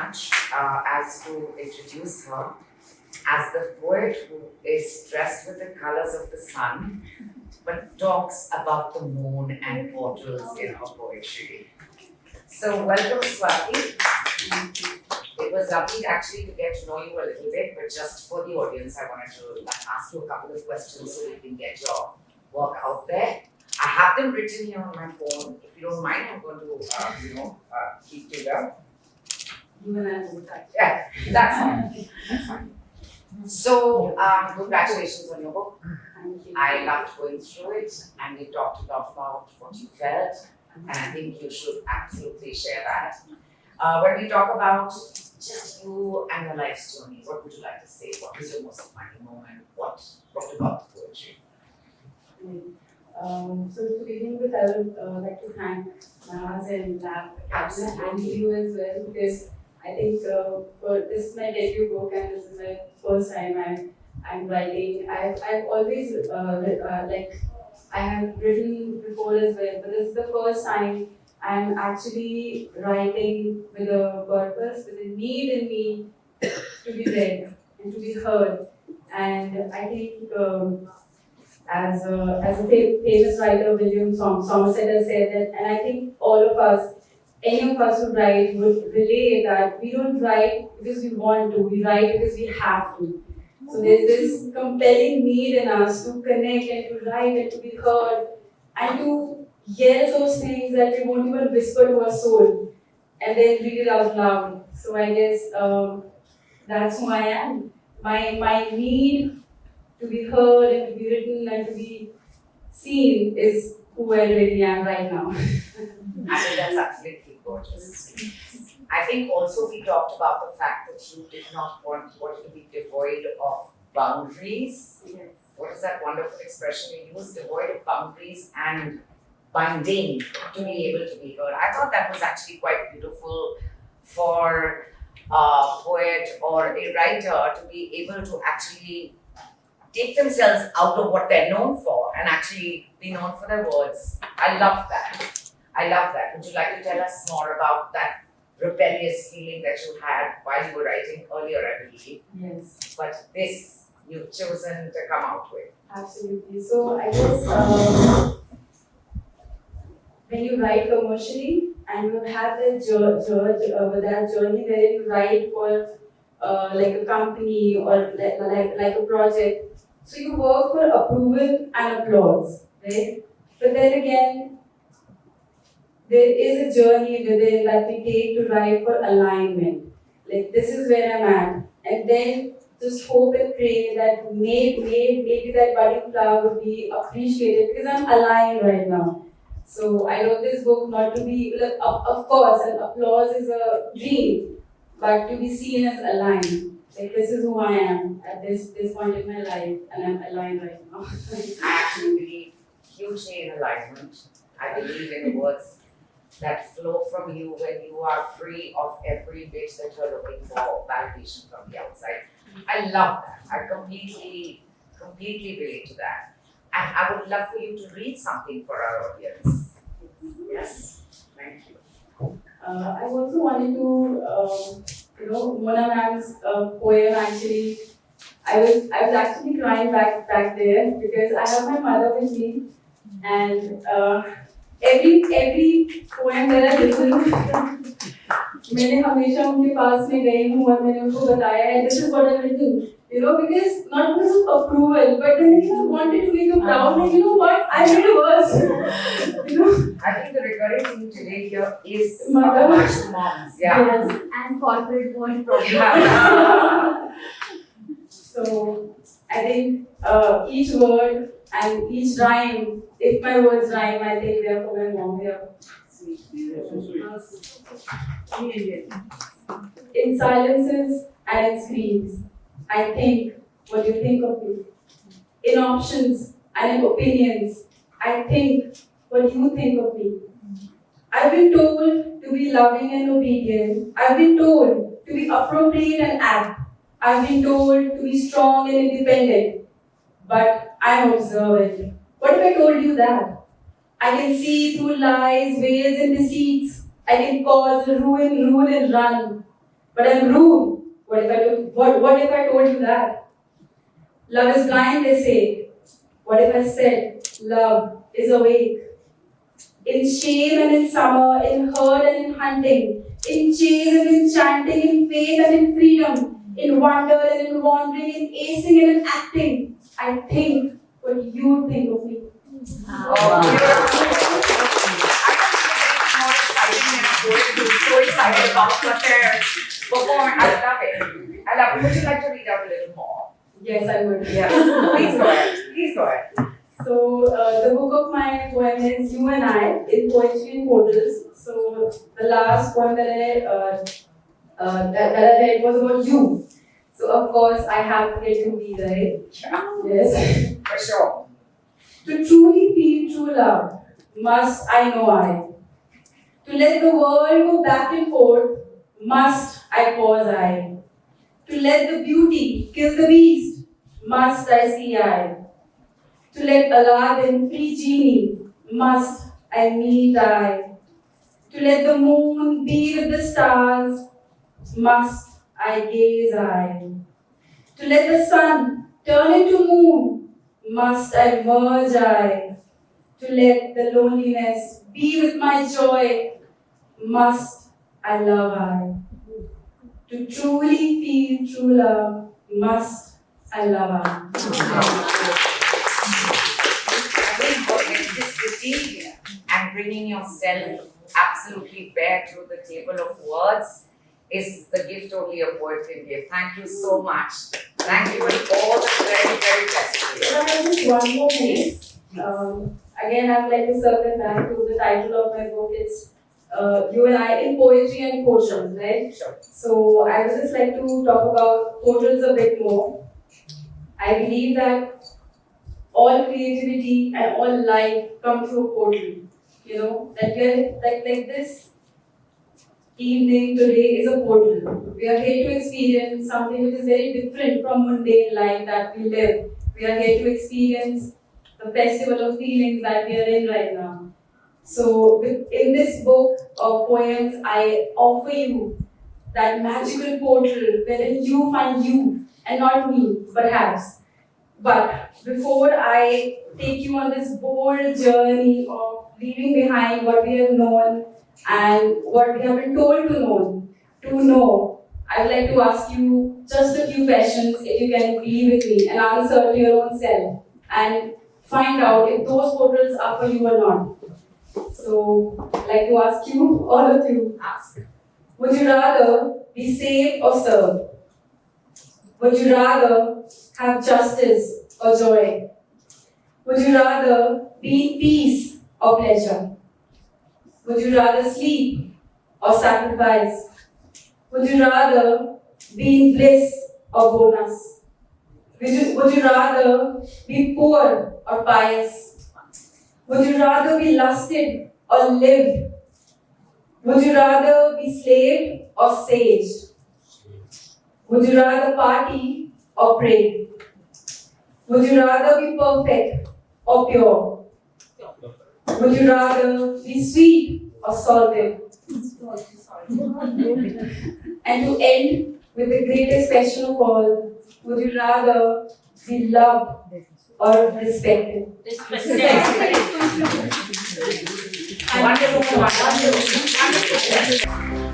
much as to introduce her as the poet who is dressed with the colors of the sun but talks about the moon and portals in her poetry. So welcome, Swati. It was lovely actually to get to know you a little bit, but just for the audience, I wanted to ask you a couple of questions so we can get your work out there. I have them written here on my phone. If you don't mind, I'm going to, keep to them. Yeah, that's fine. That's fine. So, congratulations on your book. I loved going through it, and we talked a lot about what you felt, and I think you should absolutely share that. When we talk about just you and your life's journey, what would you like to say? What was your most defining moment? What brought about the poetry? So to begin with, I would like to thank Naz and Lab and you as well, because I think this is my debut book and this is my first time I'm writing. I've always I have written before as well, but this is the first time I'm actually writing with a purpose, with a need in me to be read and to be heard. And I think as a famous writer, William Somerset has said that, and I think all of us, any of us who write would relate that we don't write because we want to, we write because we have to. So there's this compelling need in us to connect and to write and to be heard and to yell those things that we won't even whisper to our soul and then read it out loud. So I guess that's who I am. My need to be heard and to be written and to be seen is who I really am right now. I think that's absolutely gorgeous. I think also we talked about the fact that you did not want to be devoid of boundaries. Yes. What is that wonderful expression you used? Devoid of boundaries and binding to be able to be heard. I thought that was actually quite beautiful for a poet or a writer to be able to actually take themselves out of what they're known for and actually be known for their words. I love that. I love that. Would you like to tell us more about that rebellious feeling that you had while you were writing earlier, I believe? Yes. But this you've chosen to come out with. Absolutely. So I guess when you write commercially and you have that journey where you write for like a company or like a project, so you work for approval and applause, right? But then again, there is a journey within that we take to write for alignment. Like this is where I'm at, and then just hope and pray that maybe that budding flower will be appreciated because I'm aligned right now. So I wrote this book not to be, of course, and applause is a dream, but to be seen as aligned. Like this is who I am at this point in my life, and I'm aligned right now. I actually believe hugely in alignment. I believe in the words that flow from you when you are free of every bit that you're looking for validation from the outside. I love that. I completely relate to that. And I would love for you to read something for our audience. Yes, thank you. I also wanted to, Mona ma'am's poem actually. I was actually crying back there because I have my mother with me, and every poem that I listen, मैंने हमेशा उनके पास में गई हूँ और मैंने उनको बताया है this is what I've written, because not because of approval, but then I wanted to make her proud. Like, you know what, I made a verse. I think the recurring theme today here is Mother. moms. Yeah. Yes, and corporate world problems. Yeah. So I think each word and each rhyme, if my words rhyme, I think they are for my mom. They are sweet. In silences and in screams, I think what you think of me. In options and in opinions, I think what you think of me. I've been told to be loving and obedient. I've been told to be appropriate and apt. I've been told to be strong and independent. But I'm observant. What if I told you that? I can see through lies, veils, and deceits. I can cause ruin, rule, and run. but I'm rude. What if I told you that? Love is blind, they say. What if I said love is awake? In shame and in summer, in herd and in hunting, in chase and in chanting, in faith and in freedom, in wonder and in wandering, in acing and in acting, I think what you think of me. So excited about what they're performing. I love it. I love it. Would you like to read out a little more? Yes, I would. Yes. Please go ahead. Please go ahead. So, the book of my poem is You and I in Poetry and Portals. So, the last poem that I read was about you. So, of course, I have to get to be right. Yes. For sure. To truly feel true love, must I know I. To let the world go back and forth, must I pause I. To let the beauty kill the beast, must I see I. To let Aladdin free genie, must I meet I. To let the moon be with the stars, must I gaze I. To let the sun turn into moon, must I merge I. To let the loneliness be with my joy, must I love I. To truly feel true love, must I love I. I think authenticity and bringing yourself absolutely bare to the table of words is the gift only a poet can give. Thank you so much. Thank you, and all the very, very best to you. I have just one more thing. Again, I would like to circle back to the title of my book. It's You and I in Poetry and Portals, right? Sure. So I would just like to talk about portals a bit more. I believe that all creativity and all life come through a portal. You know, that we're like this evening today is a portal. We are here to experience something which is very different from mundane life that we live. We are here to experience the festival of feelings that we are in right now. So, in this book of poems, I offer you that magical portal wherein you find you and not me, perhaps. But before I take you on this bold journey of leaving behind what we have known and what we have been told to know, I would like to ask you just a few questions if you can be with me and answer to your own self and find out if those portals are for you or not. So, I'd like to ask you, all of you, Ask. would you rather be saved or served? Would you rather have justice or joy? Would you rather be in peace or pleasure? Would you rather sleep or sacrifice? Would you rather be in bliss or bonus? Would you rather be poor or pious? Would you rather be lusted or lived? Would you rather be slave or sage? Would you rather party or pray? Would you rather be perfect or pure? Would you rather be sweet or salted? And to end with the greatest question of all, would you rather be loved or respected? Wonderful, wonderful, wonderful.